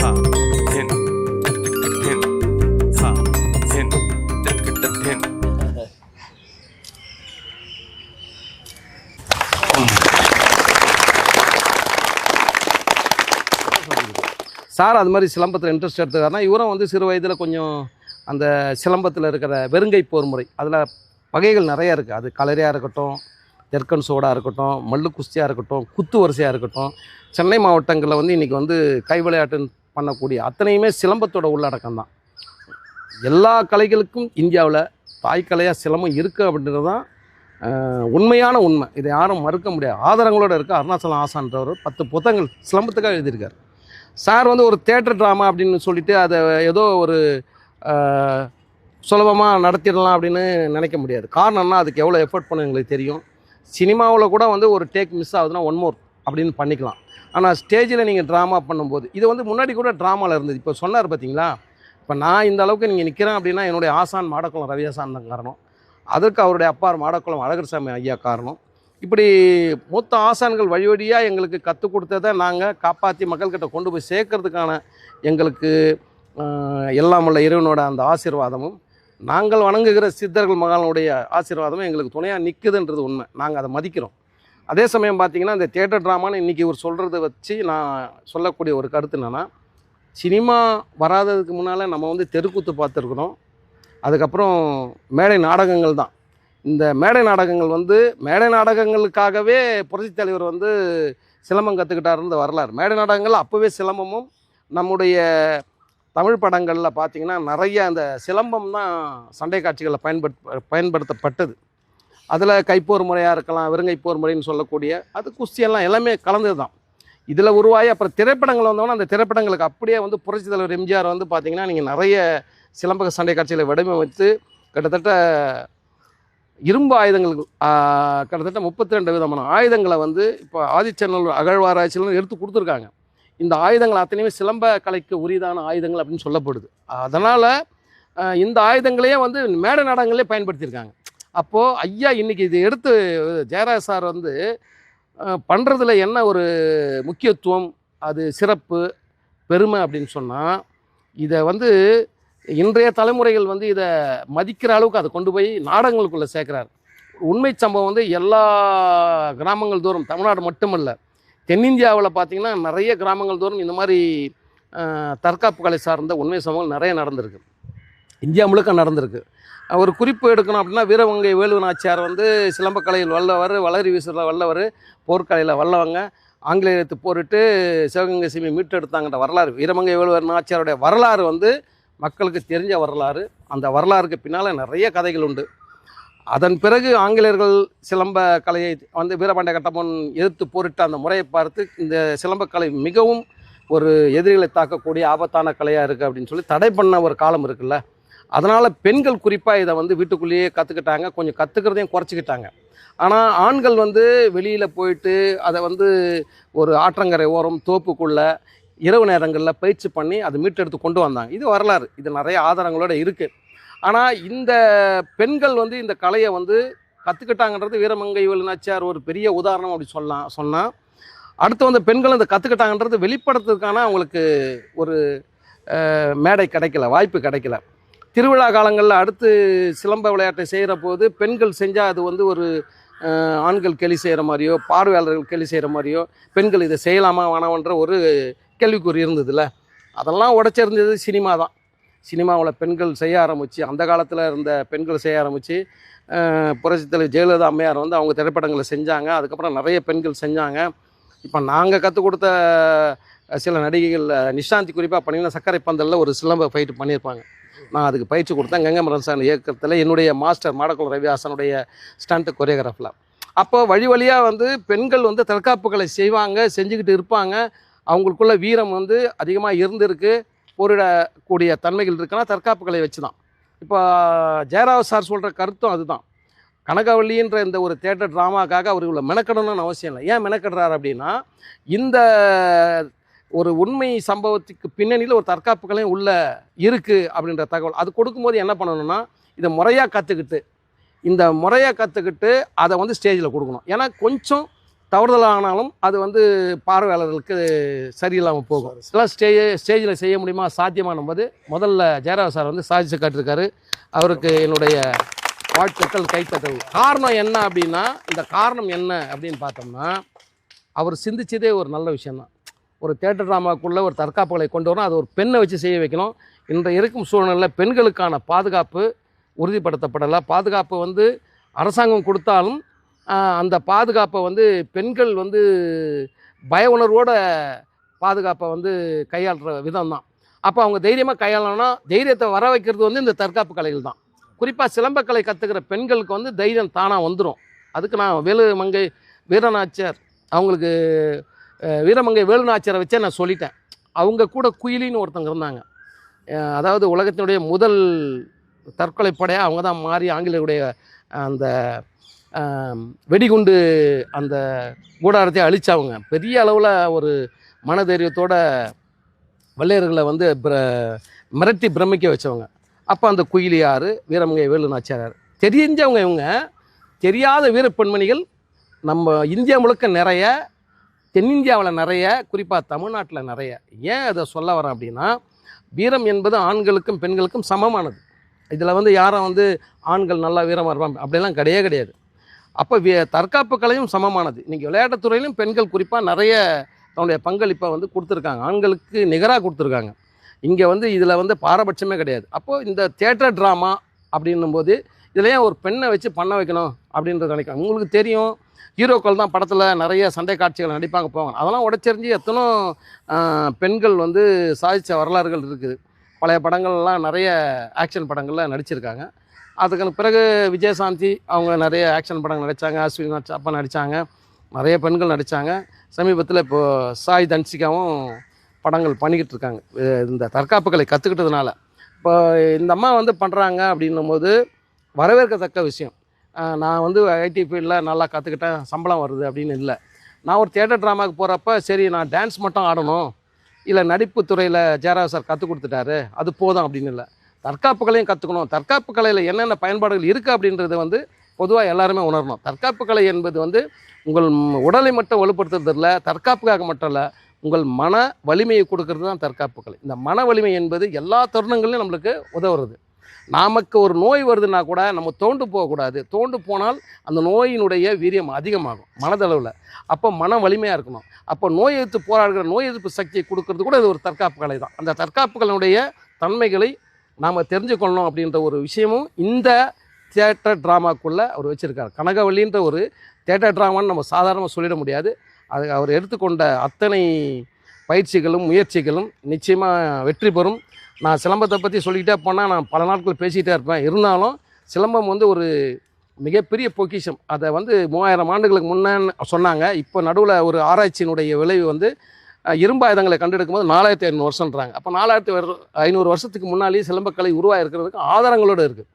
ha hin hin ha hin tek hin. Sir அது மாதிரி சிலம்பத்தில் interest எடுத்துக்காருன்னா இவரும் வந்து சிறு வயதில் கொஞ்சம் அந்த சிலம்பத்தில் இருக்கிற வெறுங்கை போர் முறை அதில் வகைகள் நிறையா இருக்குது. அது களரியாக இருக்கட்டும், தெற்கன் சோடாக இருக்கட்டும், மல்லு குஸ்தியாக இருக்கட்டும், குத்து வரிசையாக இருக்கட்டும், சென்னை மாவட்டங்களில் வந்து இன்றைக்கி வந்து கை விளையாட்டுன்னு பண்ணக்கூடிய அத்தனையுமே சிலம்பத்தோட உள்ளடக்கம் தான். எல்லா கலைகளுக்கும் இந்தியாவில் தாய்க்கலையாக சிலம்பம் இருக்குது அப்படின்றது தான் உண்மையான உண்மை. இதை யாரும் மறுக்க முடியாது. ஆதாரங்களோடு இருக்குது. அருணாச்சலம் ஆசான்றவர் 10 புத்தகங்கள் சிலம்பத்துக்காக எழுதியிருக்கார். சார் வந்து ஒரு தியேட்டர் ட்ராமா அப்படின்னு சொல்லிவிட்டு அதை ஏதோ ஒரு சுலபமாக நடத்திடலாம் அப்படின்னு நினைக்க முடியாது. காரணம்னா அதுக்கு எவ்வளோ எஃபர்ட் பண்ண எங்களுக்கு தெரியும். சினிமாவில் கூட வந்து ஒரு டேக் மிஸ் ஆகுதுன்னா 1 more அப்படின்னு பண்ணிக்கலாம். ஆனால் ஸ்டேஜில் நீங்கள் ட்ராமா பண்ணும்போது இது வந்து முன்னாடி கூட ட்ராமாவில் இருந்தது. இப்போ சொன்னார் பார்த்தீங்களா, இப்போ நான் இந்த அளவுக்கு நீங்கள் நிற்கிறேன் அப்படின்னா என்னுடைய ஆசான் மாடக்குளம் ரவியாசான் தான் காரணம். அதற்கு அவருடைய அப்பார் மாடக்குளம் அழகர்சாமி ஐயா காரணம். இப்படி மூத்த ஆசான்கள் வழி வழியாக எங்களுக்கு கற்றுக் கொடுத்ததை நாங்கள் காப்பாற்றி மக்கள்கிட்ட கொண்டு போய் சேர்க்கறதுக்கான எங்களுக்கு எல்லாம் உள்ள இறைவனோட அந்த ஆசீர்வாதமும் நாங்கள் வணங்குகிற சித்தர்கள் மகானுடைய ஆசீர்வாதமும் எங்களுக்கு துணையாக நிற்குதுன்றது உண்மை. நாங்கள் அதை மதிக்கிறோம். அதே சமயம் பார்த்திங்கன்னா இந்த தியேட்டர் ட்ராமான்னு இன்றைக்கி இவர் சொல்கிறத வச்சு நான் சொல்லக்கூடிய ஒரு கருத்து என்னென்னா, சினிமா வராததுக்கு முன்னால் நம்ம வந்து தெருக்கூத்து பார்த்துருக்குறோம். அதுக்கப்புறம் மேடை நாடகங்கள் தான். இந்த மேடை நாடகங்கள் வந்து மேடை நாடகங்களுக்காகவே புரட்சித் தலைவர் வந்து சிலம்பம் கற்றுக்கிட்டாருன்ற வரலாறு. மேடை நாடகங்கள் அப்போவே சிலம்பமும் நம்முடைய தமிழ் படங்களில் பார்த்திங்கன்னா நிறைய அந்த சிலம்பம் தான் சண்டை காட்சிகளில் பயன்படுத்தப்பட்டது. அதில் கைப்போர் முறையாக இருக்கலாம், வெறுங்கைப்போர் முறைன்னு சொல்லக்கூடிய அது குஸ்தியெல்லாம் எல்லாமே கலந்தது தான். இதில் உருவாகி அப்புறம் திரைப்படங்கள் வந்தோன்னா அந்த திரைப்படங்களுக்கு அப்படியே வந்து புரட்சித் தலைவர் எம்ஜிஆர் வந்து பார்த்திங்கன்னா நீங்கள் நிறைய சிலம்ப சண்டை காட்சிகளை வடிவமைத்து கிட்டத்தட்ட இரும்பு ஆயுதங்கள் கிட்டத்தட்ட 32 விதமான ஆயுதங்களை வந்து இப்போ ஆதிச்சநல்லூர் அகழ்வாராய்ச்சியில் எடுத்து கொடுத்துருக்காங்க. இந்த ஆயுதங்கள் அத்தனையுமே சிலம்ப கலைக்கு உரிதான ஆயுதங்கள் அப்படின்னு சொல்லப்படுது. அதனால் இந்த ஆயுதங்களையே வந்து மேடை நாடகங்களே பயன்படுத்தியிருக்காங்க. அப்போது ஐயா இன்றைக்கி இது எடுத்து ஜெயராஜ் சார் வந்து பண்ணுறதுல என்ன ஒரு முக்கியத்துவம், அது சிறப்பு பெருமை அப்படின்னு சொன்னால், இதை வந்து இன்றைய தலைமுறைகள் வந்து இதை மதிக்கிற அளவுக்கு அதை கொண்டு போய் நாடகங்களுக்குள்ளே சேர்க்குறாரு. உண்மை சம்பவம் வந்து எல்லா கிராமங்கள் தோறும், தமிழ்நாடு மட்டுமல்ல தென்னிந்தியாவில் பார்த்திங்கன்னா நிறைய கிராமங்கள் தோறும் இந்த மாதிரி தற்காப்பு கலை சார்ந்த உண்மை சம்பவங்கள் நிறைய நடந்திருக்கு. இந்தியா முழுக்க நடந்திருக்கு. ஒரு குறிப்பு எடுக்கணும் அப்படின்னா வீரமங்கை வேலு நாச்சியார் வந்து சிலம்பக்கலையில் வல்லவர், வளரி வீசுற வல்லவர், போர்க்கலையில் வல்லவங்க, ஆங்கிலேயத்து போரிட்டு சிவகங்கை சீமை மீட்டெடுத்தாங்கன்ற வரலாறு. வீரமங்கை வேலுவர் நாச்சியாருடைய வரலாறு வந்து மக்களுக்கு தெரிஞ்ச வரலாறு. அந்த வரலாறுக்கு பின்னால் நிறைய கதைகள் உண்டு. அதன் பிறகு ஆங்கிலேயர்கள் சிலம்ப கலையை வந்து வீரபாண்டிய கட்டபொம்மன் எதிர்த்து போரிட்ட அந்த முறையை பார்த்து இந்த சிலம்பக்கலை மிகவும் ஒரு எதிரிகளை தாக்கக்கூடிய ஆபத்தான கலையாக இருக்குது அப்படின்னு சொல்லி தடை பண்ண ஒரு காலம் இருக்குல்ல. அதனால் பெண்கள் குறிப்பாக இதை வந்து வீட்டுக்குள்ளேயே கற்றுக்கிட்டாங்க, கொஞ்சம் கற்றுக்கிறதையும் குறைச்சிக்கிட்டாங்க. ஆனால் ஆண்கள் வந்து வெளியில் போயிட்டு அதை வந்து ஒரு ஆற்றங்கரை ஓரம் தோப்புக்குள்ளே இரவு நேரங்களில் பயிற்சி பண்ணி அதை மீட்டெடுத்து கொண்டு வந்தாங்க. இது வரலாறு. இது நிறைய ஆதாரங்களோடு இருக்குது. ஆனால் இந்த பெண்கள் வந்து இந்த கலையை வந்து கற்றுக்கிட்டாங்கன்றது வீரமங்கை வேலு நாச்சியார் ஒரு பெரிய உதாரணம் அப்படி சொன்னால் அடுத்து வந்து பெண்கள் இந்த கற்றுக்கிட்டாங்கன்றது வெளிப்படுத்துறதுக்கான அவங்களுக்கு ஒரு மேடை கிடைக்கல, வாய்ப்பு கிடைக்கல. திருவிழா காலங்களில் அடுத்து சிலம்ப விளையாட்டை செய்கிற போது பெண்கள் செஞ்சால் அது வந்து ஒரு ஆண்கள் கேலி செய்கிற மாதிரியோ, பார்வையாளர்கள் கேலி செய்கிற மாதிரியோ, பெண்கள் இதை செய்யலாமா வேணாமன்ற ஒரு கேள்விக்குறி இருந்ததுல. அதெல்லாம் உடைச்சிருந்தது சினிமா தான். சினிமாவில் பெண்கள் செய்ய ஆரம்பித்து, அந்த காலத்தில் இருந்த பெண்கள் செய்ய ஆரம்பித்து புரட்சித் தலைவர் ஜெயலலிதா அம்மையார் வந்து அவங்க திரைப்படங்களை செஞ்சாங்க. அதுக்கப்புறம் நிறைய பெண்கள் செஞ்சாங்க. இப்போ நாங்கள் கற்றுக் கொடுத்த சில நடிகைகள் நிஷாந்தி குறிப்பாக பண்ணிங்கன்னா சர்க்கரை பந்தலில் ஒரு சிலம்ப ஃபைட்டு பண்ணியிருப்பாங்க. நான் அதுக்கு பயிற்சி கொடுத்தேன். கங்கமரன் சார் இயக்கத்தில் என்னுடைய மாஸ்டர் மாடக்குளம் ரவிஹாசனுடைய ஸ்டண்ட் கொரியோகிராஃபில். அப்போ வழி வழியாக வந்து பெண்கள் வந்து தற்காப்புகளை செய்வாங்க, செஞ்சுக்கிட்டு இருப்பாங்க. அவங்களுக்குள்ள வீரம் வந்து அதிகமாக இருந்திருக்கு, போரிடக்கூடிய தன்மைகள் இருக்குன்னா தற்காப்பு கலை வச்சு தான். இப்போ ஜெயராஜ் சார் சொல்கிற கருத்தும் அதுதான். கனகவல்லின்ற இந்த ஒரு தியேட்டர் ட்ராமாக்காக அவர் இவ்வளோ மெனக்கடணும்னு அவசியம் இல்லை. ஏன் மெனக்கடுறாரு அப்படின்னா, இந்த ஒரு உண்மை சம்பவத்துக்கு பின்னணியில் ஒரு தற்காப்பு கலையும் உள்ள இருக்குது அப்படின்ற தகவல் அது கொடுக்கும்போது என்ன பண்ணணும்னா, இதை முறையாக கற்றுக்கிட்டு அதை வந்து ஸ்டேஜில் கொடுக்கணும். ஏன்னா கொஞ்சம் தவறுதலானாலும் அது வந்து பார்வையாளர்களுக்கு சரியில்லாமல் போகும். இதெல்லாம் ஸ்டேஜில் செய்ய முடியுமா, சாத்தியமானும் போது முதல்ல ஜெயராஜ் சார் வந்து சாதிச்சு காட்டியிருக்காரு. அவருக்கு என்னுடைய வாழ்த்துக்கள், கைத்தட்டல். காரணம் என்ன அப்படின்னா, இந்த காரணம் என்ன அப்படின்னு பார்த்தோம்னா, அவர் சிந்திச்சதே ஒரு நல்ல விஷயந்தான். ஒரு தியேட்டர் ட்ராமாக்குள்ளே ஒரு தற்காப்புகளை கொண்டு வரணும், அது ஒரு பெண்ணை வச்சு செய்ய வைக்கணும். இன்றைய இருக்கும் சூழ்நிலையில் பெண்களுக்கான பாதுகாப்பு உறுதிப்படுத்தப்படலை. பாதுகாப்பு வந்து அரசாங்கம் கொடுத்தாலும் அந்த பாதுகாப்பை வந்து பெண்கள் வந்து பய உணர்வோட பாதுகாப்பை வந்து கையாளுற விதம் தான். அப்போ அவங்க தைரியமாக கையாளணும்னா தைரியத்தை வர வைக்கிறது வந்து இந்த தற்காப்பு கலைகள் தான். குறிப்பாக சிலம்பக்கலை கற்றுக்கிற பெண்களுக்கு வந்து தைரியம் தானாக வந்துடும். அதுக்கு நான் வேலுமங்கை வீரநாச்சியார் அவங்களுக்கு வீரமங்கை வேலுநாச்சியாரை வச்சே நான் சொல்லிட்டேன். அவங்க கூட குயிலின்னு ஒருத்தங்க இருந்தாங்க. அதாவது உலகத்தினுடைய முதல் தற்கொலைப்படையாக அவங்க தான் மாறி ஆங்கிலேயருடைய அந்த வெடிகுண்டு அந்த கூடாரத்தை அழிச்சவங்க. பெரிய அளவில் ஒரு மனதைரியத்தோட வெள்ளையர்களை வந்து மிரட்டி பிரமிக்க வச்சவங்க. அப்போ அந்த குயிலியார், வீரமங்கை வேலுநாச்சியார் தெரிஞ்சவங்க. இவங்க தெரியாத வீரப்பெண்மணிகள் நம்ம இந்தியா முழுக்க நிறைய, தென்னிந்தியாவில் நிறைய, குறிப்பாக தமிழ்நாட்டில் நிறைய. ஏன் அதை சொல்ல வரேன் அப்படின்னா, வீரம் என்பது ஆண்களுக்கும் பெண்களுக்கும் சமமானது. இதில் வந்து யாரும் வந்து ஆண்கள் நல்லா வீரமாக இருப்பாங்க அப்படிலாம் கிடையாது. அப்போ தற்காப்பு கலையும் சமமானது. இன்றைக்கி விளையாட்டுத்துறையிலும் பெண்கள் குறிப்பாக நிறைய தன்னுடைய பங்களிப்பை வந்து கொடுத்துருக்காங்க. ஆண்களுக்கு நிகராக கொடுத்துருக்காங்க. இங்கே வந்து இதில் வந்து பாரபட்சமே கிடையாது. அப்போது இந்த தியேட்டர் ட்ராமா அப்படின்னும்போது இதில் ஏன் ஒரு பெண்ணை வச்சு பண்ண வைக்கணும் அப்படின்றது நினைக்கிறேன். உங்களுக்கு தெரியும், ஹீரோக்கள் தான் படத்தில் நிறைய சண்டை காட்சிகள் நடிப்பாங்க போவாங்க. அதெல்லாம் உடச்செறிஞ்சு எத்தனோ பெண்கள் வந்து சாதித்த வரலாறுகள் இருக்குது. பழைய படங்கள்லாம் நிறைய ஆக்ஷன் படங்களில் நடிச்சிருக்காங்க. அதுக்கு பிறகு விஜயசாந்தி அவங்க நிறைய ஆக்ஷன் படங்கள் நடித்தாங்க. அஸ்வினி அப்பா நடித்தாங்க. நிறைய பெண்கள் நடித்தாங்க. சமீபத்தில் இப்போது சாய் தன்சிகாவும் படங்கள் பண்ணிக்கிட்டு இருக்காங்க இந்த தற்காப்பு கலை கற்றுக்கிட்டதுனால. இப்போ இந்த அம்மா வந்து பண்ணுறாங்க அப்படின்னும்போது வரவேற்கத்தக்க விஷயம். நான் வந்து ஐடி ஃபீல்டில் நல்லா கற்றுக்கிட்டேன், சம்பளம் வருது அப்படின்னு இல்லை. நான் ஒரு தியேட்டர் ட்ராமாவுக்கு போகிறப்ப சரி நான் டான்ஸ் மட்டும் ஆடணும், இல்லை நடிப்பு துறையில் ஜெயராஜ் சார் கற்றுக் கொடுத்துட்டாரு அது போதும் அப்படின்னு இல்லை. தற்காப்பு கலையும் கற்றுக்கணும். தற்காப்பு கலையில் என்னென்ன பயன்பாடுகள் இருக்குது அப்படின்றத வந்து பொதுவாக எல்லாருமே உணரணும். தற்காப்பு கலை என்பது வந்து உங்கள் உடலை மட்டும் வலுப்படுத்துறது இல்லை, தற்காப்புக்காக மட்டும் இல்லை, உங்கள் மன வலிமையை கொடுக்கறது தான் தற்காப்பு கலை. இந்த மன வலிமை என்பது எல்லா தருணங்களையும் நம்மளுக்கு உதவுறது. நமக்கு ஒரு நோய் வருதுன்னா கூட நம்ம தோண்டு போகக்கூடாது. தோண்டு போனால் அந்த நோயினுடைய வீரியம் அதிகமாகும் மனதளவில். அப்போ மன வலிமையாக இருக்கணும். அப்போ நோய் எதிர்த்து போராடுகிற நோய் எதிர்ப்பு சக்தியை கொடுக்கறது கூட இது ஒரு தற்காப்பு கலை தான். அந்த தற்காப்புகளுடைய தன்மைகளை நாம் தெரிஞ்சுக்கொள்ளணும் அப்படின்ற ஒரு விஷயமும் இந்த தியேட்டர் ட்ராமாக்குள்ளே அவர் வச்சுருக்கார். கனகவல்லின்ற ஒரு தியேட்டர் ட்ராமான்னு நம்ம சாதாரணமாக சொல்லிட முடியாது. அது அவர் எடுத்துக்கொண்ட அத்தனை பயிற்சிகளும் முயற்சிகளும் நிச்சயமாக வெற்றி பெறும். நான் சிலம்பத்தை பற்றி சொல்லிக்கிட்டே போனால் நான் பல நாட்கள் பேசிக்கிட்டே இருப்பேன். இருந்தாலும் சிலம்பம் வந்து ஒரு மிகப்பெரிய பொக்கிஷம். அதை வந்து 3000 ஆண்டுகளுக்கு முன்னே சொன்னாங்க. இப்போ நடுவில் ஒரு ஆராய்ச்சியினுடைய விளைவு வந்து இரும்பு ஆயுதங்களை கண்டெடுக்கும் போது 4500 வருஷன்றாங்க. அப்போ 4500 வருஷத்துக்கு முன்னாலேயே சிலம்பக்கலை உருவாக இருக்கிறதுக்கு ஆதாரங்களோடு இருக்குது.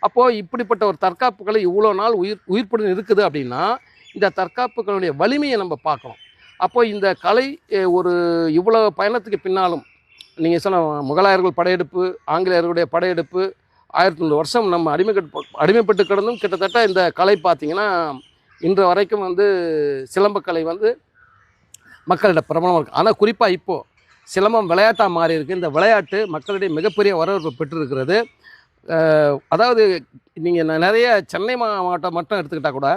அப்போது இப்படிப்பட்ட ஒரு தற்காப்பு கலை இவ்வளோ நாள் உயிர்ப்புடன் இருக்குது அப்படின்னா இந்த தற்காப்புகளுடைய வலிமையை நம்ம பார்க்கணும். அப்போது இந்த கலை ஒரு இவ்வளோ பயணத்துக்கு பின்னாலும் நீங்கள் சொன்ன முகலாயர்கள் படையெடுப்பு, ஆங்கிலேயர்களுடைய படையெடுப்பு, 1300 வருஷம் நம்ம அடிமைப்பட்டு கிடந்தும் கிட்டத்தட்ட இந்த கலை பார்த்திங்கன்னா இன்று வரைக்கும் வந்து சிலம்பக்கலை வந்து மக்களிடம் பிரபலமாக இருக்குது. ஆனால் குறிப்பாக இப்போது சிலம்பம் விளையாட்டாக மாறி இருக்குது. இந்த விளையாட்டு மக்களிடையே மிகப்பெரிய வரவேற்பு பெற்றிருக்கிறது. அதாவது நீங்கள் நிறைய சென்னை மாவட்டம் மட்டும் எடுத்துக்கிட்டால் கூட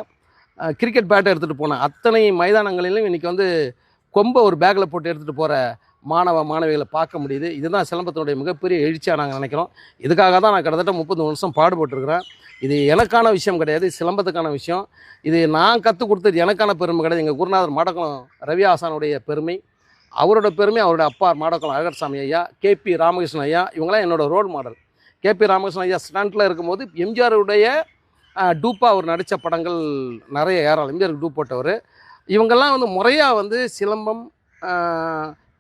கிரிக்கெட் பேட்டை எடுத்துகிட்டு போனேன். அத்தனை மைதானங்களிலும் இன்றைக்கி வந்து கொம்பை ஒரு பேக்கில் போட்டு எடுத்துகிட்டு போகிற மாணவிகளை பார்க்க முடியுது. இதுதான் சிலம்பத்தினுடைய மிகப்பெரிய எழுச்சியாக நாங்கள் நினைக்கிறோம். இதுக்காக தான் நான் கிட்டத்தட்ட 30 வருஷம் பாடுபட்டுருக்கிறேன். இது எனக்கான விஷயம் கிடையாது, சிலம்பத்துக்கான விஷயம். இது நான் கற்றுக் கொடுத்தது எனக்கான பெருமை கிடையாது. எங்கள் குருநாதர் மாடக்குளம் ரவி ஆசானுடைய பெருமை, அவரோட பெருமை, அவருடைய அப்பா மாடக்குளம் அழகர்சாமி ஐயா, கேபி ராமகிருஷ்ணன் ஐயா, இவங்களாம் என்னோடய ரோல் மாடல். கேபி ராமகிருஷ்ணன் ஐயா ஸ்டாண்டில் இருக்கும்போது எம்ஜிஆருடைய டூப்பாக அவர் நடித்த படங்கள் நிறைய ஏறாள். எம்ஜிஆருக்கு டூப் போட்டவர். இவங்கெல்லாம் வந்து முறையாக வந்து சிலம்பம்,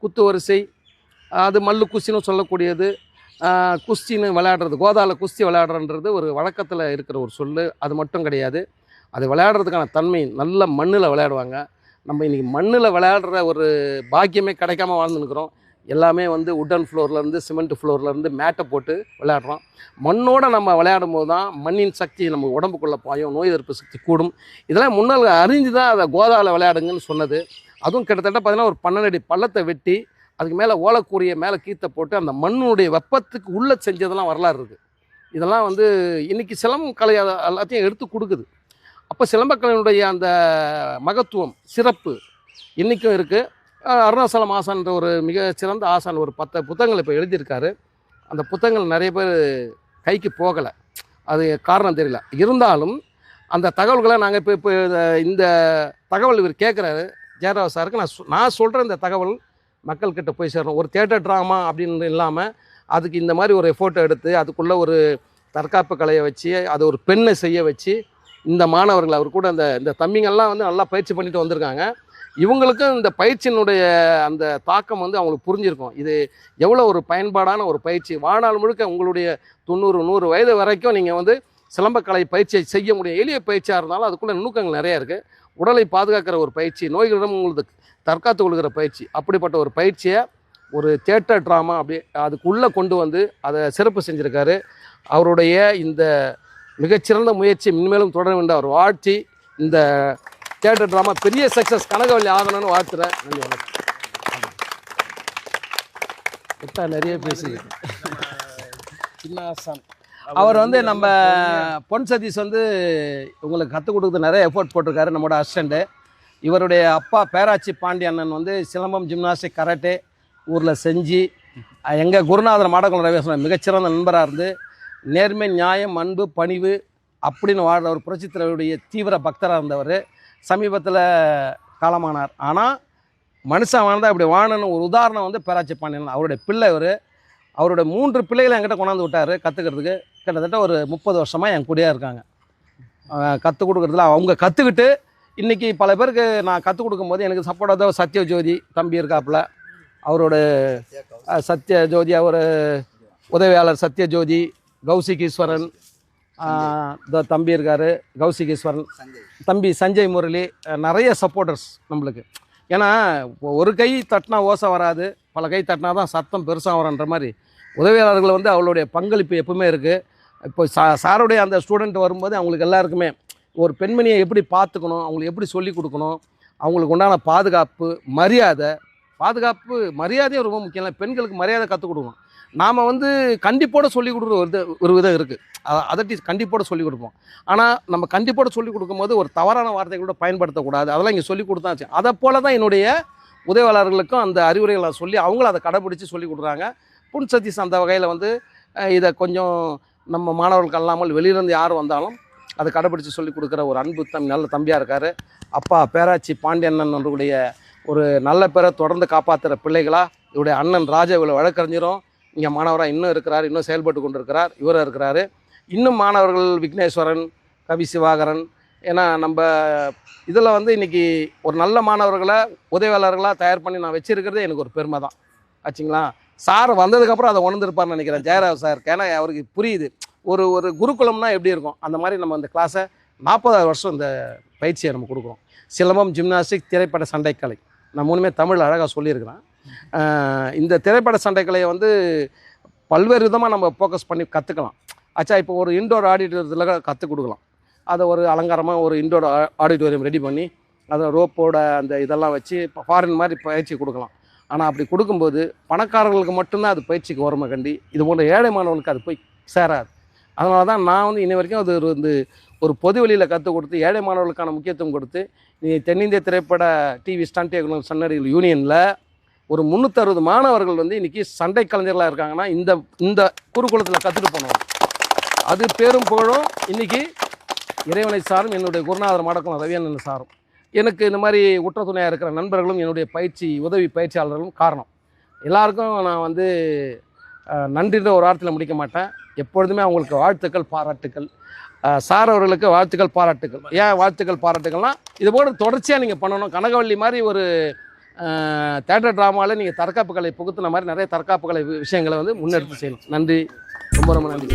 குத்து வரிசை, அது மல்லு குஸ்தின்னு சொல்லக்கூடியது, குஸ்தின்னு விளையாடுறது, கோதாவில் குஸ்தி விளையாடுறன்றது ஒரு வழக்கத்தில் இருக்கிற ஒரு சொல். அது மட்டும் கிடையாது, அது விளையாடுறதுக்கான தன்மை நல்ல மண்ணில் விளையாடுவாங்க. நம்ம இன்றைக்கி மண்ணில் விளையாடுற ஒரு பாக்கியமே கிடைக்காம வாழ்ந்துருக்கிறோம். எல்லாமே வந்து உட்டன் ஃப்ளோர்லேருந்து சிமெண்ட் ஃப்ளோர்லேருந்து மேட்டை போட்டு விளையாடுறோம். மண்ணோடு நம்ம விளையாடும் போது தான் மண்ணின் சக்தி நம்ம உடம்புக்குள்ளே பாயும், நோய் எதிர்ப்பு சக்தி கூடும். இதெல்லாம் முன்னால் அறிஞ்சு தான் அதை கோதாவில் விளையாடுங்கன்னு சொன்னது. அதுவும் கிட்டத்தட்ட பார்த்தீங்கன்னா ஒரு 12 அடி பள்ளத்தை வெட்டி அதுக்கு மேலே ஓலக்கூரிய மேலே கீத்தை போட்டு அந்த மண்ணுடைய வெப்பத்துக்கு உள்ளே செஞ்சதெல்லாம் வரலாறு இருக்குது. இதெல்லாம் வந்து இன்றைக்கி சிலம்பம் கலை எல்லாத்தையும் எடுத்து கொடுக்குது. அப்போ சிலம்பக்கலையினுடைய அந்த மகத்துவம் சிறப்பு இன்றைக்கும் இருக்குது. அருணாசலம் ஆசான்ற ஒரு மிகச்சிறந்த ஆசான் ஒரு 10 புத்தகங்கள் இப்போ எழுதியிருக்காரு. அந்த புத்தகங்கள் நிறைய பேர் கைக்கு போகலை, அது காரணம் தெரியல. இருந்தாலும் அந்த தகவல்களை நாங்கள் இப்போ இந்த தகவல் இவர் கேட்குறாரு ஜெயராவ் சாருக்கு. நான் சொல்கிற இந்த தகவல் மக்கள்கிட்ட போய் சேரணும். ஒரு தியேட்டர் ட்ராமா அப்படின்னு இல்லாமல் அதுக்கு இந்த மாதிரி ஒரு ஃபோட்டோ எடுத்து அதுக்குள்ளே ஒரு தற்காப்பு கலையை வச்சு அதை ஒரு பெண்ணை செய்ய வச்சு இந்த மாணவர்கள் அவர் கூட இந்த தம்பிங்கள்லாம் வந்து நல்லா பயிற்சி பண்ணிட்டு வந்திருக்காங்க. இவங்களுக்கும் இந்த பயிற்சியினுடைய அந்த தாக்கம் வந்து அவங்களுக்கு புரிஞ்சிருக்கும். இது எவ்வளோ ஒரு பயன்பாடான ஒரு பயிற்சி. வாழ்நாள் முழுக்க உங்களுடைய 90-100 வயது வரைக்கும் நீங்கள் வந்து சிலம்பக்கலை பயிற்சியை செய்ய முடியும். எளிய பயிற்சியாக இருந்தாலும் அதுக்குள்ளே நுணுக்கங்கள் நிறையா இருக்குது. உடலை பாதுகாக்கிற ஒரு பயிற்சி, நோய்களிடம் உங்களுக்கு தற்காத்து கொள்கிற பயிற்சி, அப்படிப்பட்ட ஒரு பயிற்சியை ஒரு தியேட்டர் ட்ராமா அப்படி அதுக்குள்ளே கொண்டு வந்து அதை சிறப்பு செஞ்சுருக்காரு. அவருடைய இந்த மிகச்சிறந்த முயற்சி மென்மேலும் தொடர வேண்டும் அவர் வாழ்த்தி இந்த தியேட்டர் ட்ராமா பெரிய சக்ஸஸ் கனகவல்லி ஆகணும்னு வாழ்த்துறேன். நன்றி, வணக்கம். நிறைய பேசுது சின்னாசான். அவர் வந்து நம்ம பொன் சதீஷ் வந்து உங்களுக்கு கற்றுக் கொடுக்குறது நிறைய எஃபோர்ட் போட்டிருக்காரு, நம்மளோட அசிஸ்டண்ட்டு. இவருடைய அப்பா பேராச்சி பாண்டியண்ணன் வந்து சிலம்பம், ஜிம்னாஸ்டிக், கராட்டே ஊரில் செஞ்சு எங்கள் குருநாதர் மாடக்குளம் ரவிவாசன் மிகச்சிறந்த நண்பராக இருந்து நேர்மை, நியாயம், அன்பு, பணிவு அப்படின்னு வாழ்ற ஒரு புரட்சித்தலைவருடைய தீவிர பக்தராக இருந்தவர். சமீபத்தில் காலமானார். ஆனால் மனுஷன் வாழ்ந்தால் இப்படி வாழணும்னு ஒரு உதாரணம் வந்து பேராச்சி பாண்டியன். அவருடைய பிள்ளை அவருடைய 3 பிள்ளைகளை என்கிட்ட கொண்டாந்து விட்டார் கற்றுக்கிறதுக்கு. கிட்டத்தட்ட ஒரு 30 வருஷமாக என் கூடயே இருக்காங்க. கற்றுக் கொடுக்குறதுல அவங்க கற்றுக்கிட்டு இன்றைக்கி பல பேருக்கு நான் கற்றுக் கொடுக்கும்போது எனக்கு சப்போர்ட்டாக சத்யஜோதி தம்பி இருக்காப்புல. அவரோட சத்யஜோதி அவர் உதவியாளர் சத்யஜோதி, கௌசிகீஸ்வரன் தம்பி இருக்கார், கௌசிகீஸ்வரன் தம்பி, சஞ்சய் முரளி, நிறைய சப்போர்ட்டர்ஸ் நம்மளுக்கு. ஏன்னா ஒரு கை தட்டினா ஓசை வராது, பல கை தட்டினா தான் சத்தம் பெருசாக வரன்ற மாதிரி உதவியாளர்கள் வந்து அவங்களுடைய பங்களிப்பு எப்பவுமே இருக்குது. இப்போ சாருடைய அந்த ஸ்டூடெண்ட் வரும்போது அவங்களுக்கு எல்லாருக்குமே ஒரு பெண்மணியை எப்படி பார்த்துக்கணும், அவங்களுக்கு எப்படி சொல்லிக் கொடுக்கணும், அவங்களுக்கு உண்டான பாதுகாப்பு, மரியாதையும் ரொம்ப முக்கியம். இல்லை, பெண்களுக்கு மரியாதை கற்றுக் கொடுக்கணும். நாம் வந்து கண்டிப்போடு சொல்லிக் கொடுக்குற ஒரு விதம் இருக்குது. அதட்டி கண்டிப்போடு சொல்லிக் கொடுப்போம். ஆனால் நம்ம கண்டிப்போடு சொல்லிக் கொடுக்கும்போது ஒரு தவறான வார்த்தைகளோட பயன்படுத்தக்கூடாது. அதெல்லாம் இங்கே சொல்லிக் கொடுத்தாச்சு. அதை போல தான் என்னுடைய உதவியாளர்களுக்கும் அந்த அறிவுரைகளை சொல்லி அவங்களும் அதை கடைப்பிடிச்சி சொல்லிக் கொடுக்குறாங்க. பொன் சதீஷ் அந்த வகையில் வந்து இதை கொஞ்சம் நம்ம மாணவர்களுக்கு அல்லாமல் வெளியிலேருந்து யார் வந்தாலும் அதை கடைப்பிடிச்சி சொல்லிக் கொடுக்குற ஒரு அன்பு நல்ல தம்பியாக இருக்கார். அப்பா பேராச்சி பாண்டியண்ணனுடைய ஒரு நல்ல பேரை தொடர்ந்து காப்பாற்றுற பிள்ளைகளாக இவருடைய அண்ணன் ராஜா இவ்வளோ வழக்கறிஞரும் இங்கே மாணவராக இன்னும் இருக்கிறார், இன்னும் செயல்பட்டு கொண்டு இருக்கிறார். இவராக இருக்கிறாரு. இன்னும் மாணவர்கள் விக்னேஸ்வரன், கவி சிவாகரன். ஏன்னா நம்ம இதில் வந்து இன்றைக்கி ஒரு நல்ல மாணவர்களை உதவியாளர்களாக தயார் பண்ணி நான் வச்சுருக்கிறதே எனக்கு ஒரு பெருமை தான் ஆச்சுங்களா. சார் வந்ததுக்கப்புறம் அதை உணர்ந்துருப்பார்னு நினைக்கிறேன் ஜெயராவ் சார். ஏன்னா அவருக்கு புரியுது ஒரு குருகுலம்னா எப்படி இருக்கும். அந்த மாதிரி நம்ம இந்த கிளாஸை 40வது வருஷம் இந்த பயிற்சியை நம்ம கொடுக்குறோம். சிலம்பம், ஜிம்னாஸ்டிக், திரைப்பட சண்டைக்கலை, நான் 3மே தமிழ் அழகாக சொல்லியிருக்கிறேன். இந்த திரைப்பட சண்டைக்கலையை வந்து பல்வேறு விதமாக நம்ம ஃபோக்கஸ் பண்ணி கற்றுக்கலாம். ஆச்சா, இப்போ ஒரு இன்டோர் ஆடிட்டோரியத்தில் கற்றுக் கொடுக்கலாம். அதை ஒரு அலங்காரமாக ஒரு இன்டோர் ஆடிட்டோரியம் ரெடி பண்ணி அதை ரோப்போட அந்த இதெல்லாம் வச்சு ஃபாரின் மாதிரி பயிற்சி கொடுக்கலாம். ஆனால் அப்படி கொடுக்கும்போது பணக்காரர்களுக்கு மட்டும்தான் அது பயிற்சிக்கு வருமா கண்டி, இது போன்ற ஏழை மாணவர்களுக்கு அது போய் சேராது. அதனால தான் நான் வந்து இன்ன வரைக்கும் அது ஒரு பொது வெளியில் கற்றுக் கொடுத்து ஏழை மாணவர்களுக்கான முக்கியத்துவம் கொடுத்து தென்னிந்திய திரைப்பட டிவி ஸ்டண்ட் சன்னடிகள் யூனியனில் ஒரு 360 மாணவர்கள் வந்து இன்றைக்கி சண்டை கலைஞர்களாக இருக்காங்கன்னா இந்த குருகுலத்தில் கற்றுட்டு போனோம். அது பேரும் புகழும் இன்றைக்கி இறைவனை சாரும் என்னுடைய குருநாதர் மாடக்குளம் ரவியண்ணன் சாரும் எனக்கு இந்த மாதிரி உற்ற துணையாக இருக்கிற நண்பர்களும் என்னுடைய உதவி பயிற்சியாளர்களும் காரணம். எல்லாருக்கும் நான் வந்து நன்றின்ற ஒரு வார்த்தையில் முடிக்க மாட்டேன். எப்பொழுதுமே அவங்களுக்கு வாழ்த்துக்கள், பாராட்டுக்கள். சார் அவர்களுக்கு வாழ்த்துக்கள், பாராட்டுக்கள். ஏன் வாழ்த்துக்கள், பாராட்டுக்கள்னால் இது போல தொடர்ச்சியாக நீங்கள் பண்ணணும். கனகவல்லி மாதிரி ஒரு தியேட்டர் ட்ராமாவில் நீங்கள் தற்காப்பு கலை புகுத்துன மாதிரி நிறைய தற்காப்பு கலை விஷயங்களை வந்து முன்னெடுத்து செய்யணும். நன்றி, ரொம்ப நன்றி.